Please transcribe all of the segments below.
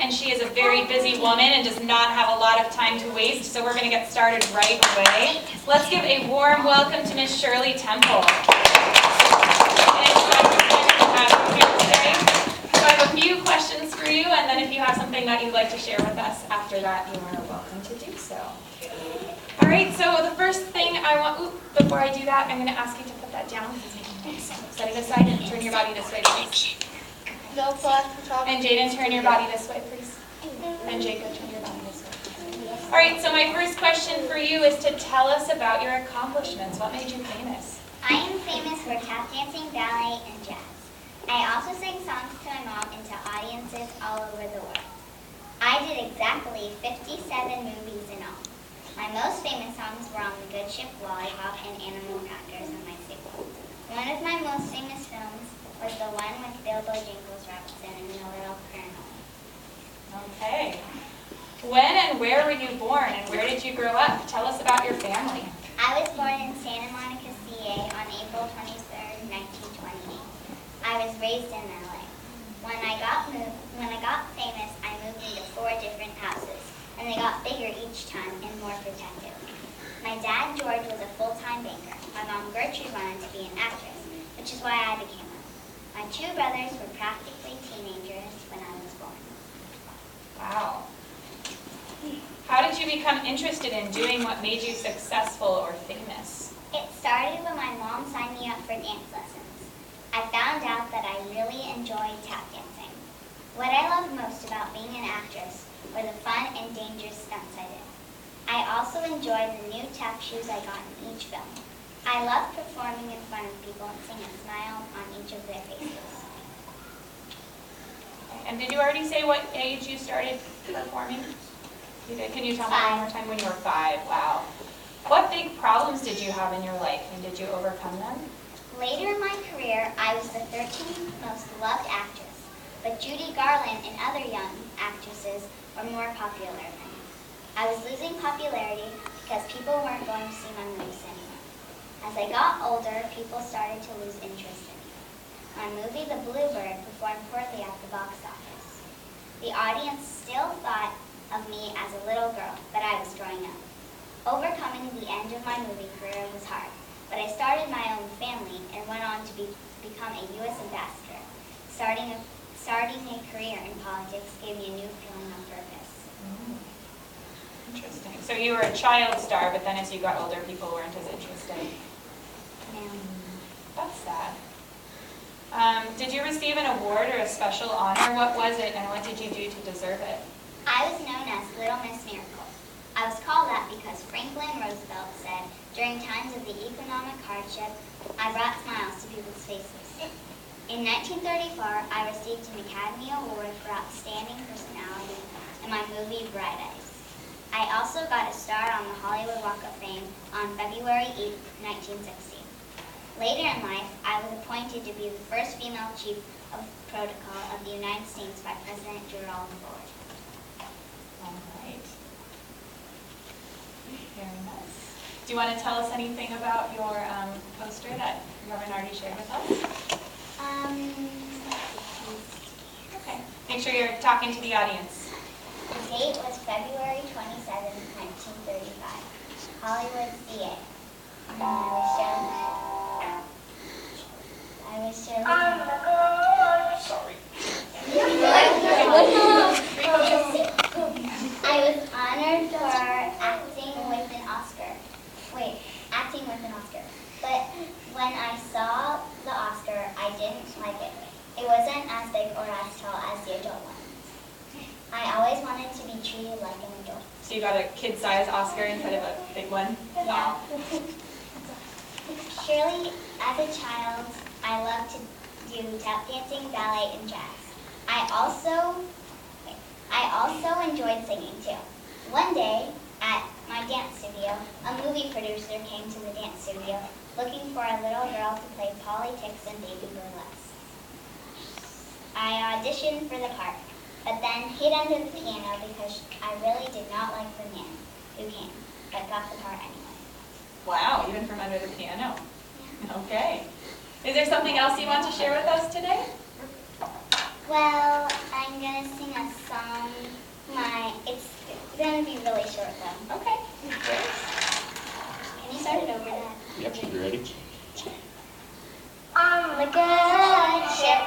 and she is a very busy woman and does not have a lot of time to waste, so we're going to get started right away. Let's give a warm welcome to Miss Shirley Temple. So I have a few questions for you, and then if you have something that you'd like to share with us after that, you are welcome to do so. All right, so the first thing I want, before I do that, I'm going to ask you to put that down. Set it aside and turn your body this way, please. No flash photography. And Jaden, turn your body this way, please. And Jacob, turn your body this way. All right, so my first question for you is to tell us about your accomplishments. What made you famous? I am famous for tap dancing, ballet, and jazz. I also sing songs to my mom and to audiences all over the world. I did exactly 57 movies in all. My most famous songs were on The Good Ship, Lollipop, and Animal Crackers on my sequel. One of my most famous films was the one with Bilbo Jingles Robinson and the Little Colonel. Okay. When and where were you born, and where did you grow up? Tell us about your family. I was born in Santa Monica, CA on April 23rd, 1928. I was raised in LA. When I got famous, I moved into 4 different houses, and they got bigger each time and more protective. My dad, George, was a full-time banker. My mom, Gertrude, wanted to be an actress, which is why I became one. My 2 brothers were practically teenagers when I was born. Wow. How did you become interested in doing what made you successful or famous? It started when my mom signed me up for dance lessons. I found out that I really enjoyed tap dancing. What I loved most about being an actress were the fun and dangerous stunts I did. I also enjoyed the new tap shoes I got in each film. I loved performing in front of people and seeing a smile on each of their faces. And did you already say what age you started performing? You did. Can you tell me one more time? When you were 5. Wow. What big problems did you have in your life, and did you overcome them? Later in my career, I was the 13th most loved actress, but Judy Garland and other young actresses were more popular than me. I was losing popularity because people weren't going to see my movies anymore. As I got older, people started to lose interest in me. My movie, The Bluebird, performed poorly at the box office. The audience still thought of me as a little girl, but I was growing up. Overcoming the end of my movie career was hard, but I started my own family and went on to become a U.S. ambassador. Starting a career in politics gave me a new feeling of purpose. Interesting. So you were a child star, but then as you got older, people weren't as interested. That's sad. Did you receive an award or a special honor? What was it, and what did you do to deserve it? I was known as Little Miss Miracle. I was called that because Franklin Roosevelt said, during times of the economic hardship, I brought smiles to people's faces. In 1934, I received an Academy Award for Outstanding Personality in my movie Bright Eyes. I also got a star on the Hollywood Walk of Fame on February 8, 1960. Later in life, I was appointed to be the first female chief of protocol of the United States by President Gerald Ford. All right. Very nice. Do you want to tell us anything about your poster that you haven't already shared with us? Okay. Make sure you're talking to the audience. The date was February 27, 1935, Hollywood, CA. And I was Shirley Temple. Sorry. I was honored for acting with an Oscar. But when I saw the Oscar, I didn't like it. It wasn't as big or as tall as the adult ones. I always wanted to be treated like an adult. So you got a kid-sized Oscar instead of a big one? Yeah. Surely, as a child, I loved to do tap dancing, ballet, and jazz. I also enjoyed singing too. One day, at my dance studio, a movie producer came to the dance studio looking for a little girl to play Polly Tix and Baby Burlesque. I auditioned for the part, but then hid under the piano because I really did not like the man who came, but got the part anyway. Wow, even from under the piano. Okay. Is there something else you want to share with us today? Well, I'm going to sing a song. It's going to be really short, though. Okay. Can you start it over that? Yep, you ready? On the good ship,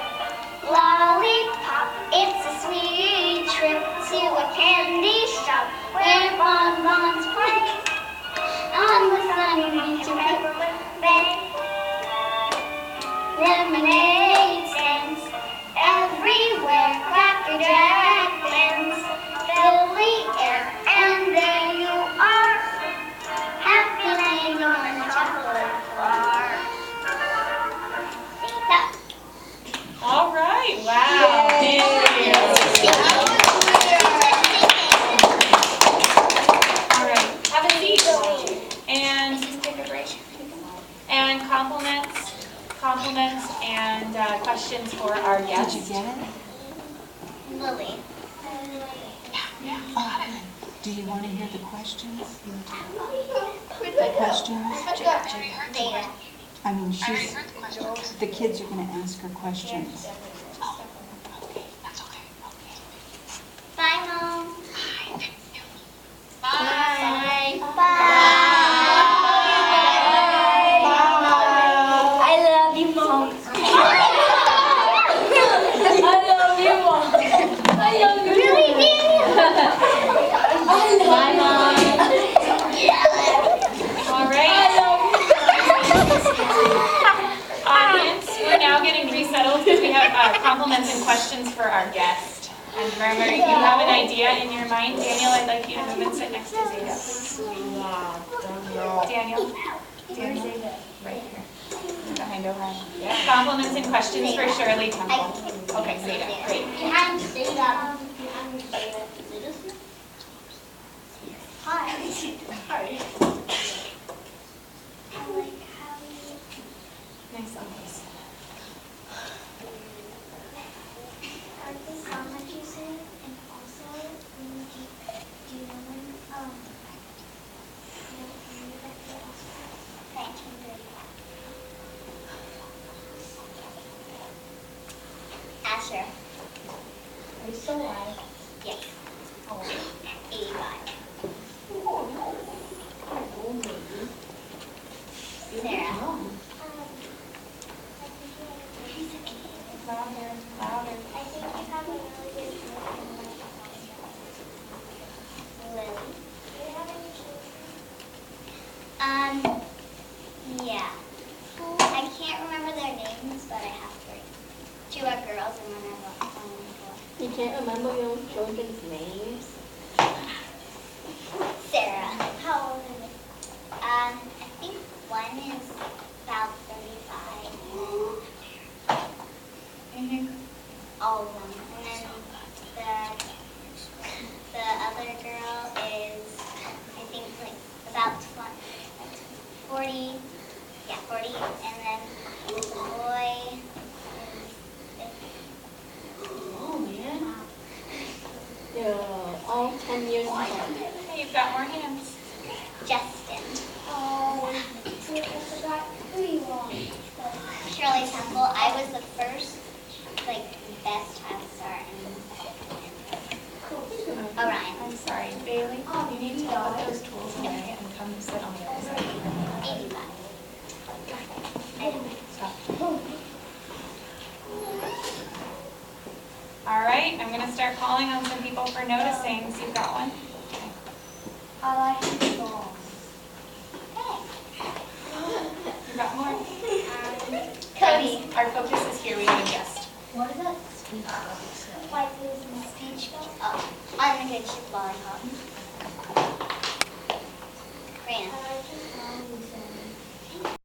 lollipop, it's a sweet trip to a candy shop where bonbons play on the sunny beach of Peppermint Bay. Lemonade stands everywhere, Cracker Jack bends, fill the air, and there you are, happy landing on a chocolate bar. All right. Wow. Thank you. All right. Have a seat. And take a break. And compliments and questions for our guests. Did you get it? Lily. Do you want to hear the questions? The questions? Data. I mean, the kids are going to ask her questions. Bye, Mom. Bye. Bye. I love you, Mom. I love you, Mom. I love you. Really, Bye, Mom. All right. Audience, we're now getting resettled because we have compliments and questions for our guest. And remember, if you have an idea in your mind, Daniel, I'd like you to move and sit next to Zeta, please. Daniel. Right here. Behind Ohio. Compliments and questions for Shirley Temple. Okay, Zeta, great. I'm Zeta. Hi. Hi. Nice eyes. I like the song that you sing, and also do you know when Asher. Are you still alive? Yes. How old? 85. Sarah. Louder, louder. I think you have a really good Lily. Do you have any children? Yeah. I can't remember their names, but I have 3. 2 are girls and 1 are boy. You can't remember your own children's names? Sarah. How old are they? I think one is about 35. All of them. And then the other girl is, I think, like about 40. Yeah, 40. And then the boy is 50. Oh, man. They're all 10 years apart. Hey, you've got more hands. Justin. Oh, I forgot who you are. Shirley Temple. I was the first, best child star in Orion. I'm sorry, Bailey. You need to put those tools away and come sit on the other side. 85. Stop. All right, I'm going to start calling on some people for noticing. So you've got one. I like your songs. You've got more. Cody. Our focus is here. We have a guest. What is that? White blues and speech go. Oh, on the good ship lollipop. Grant.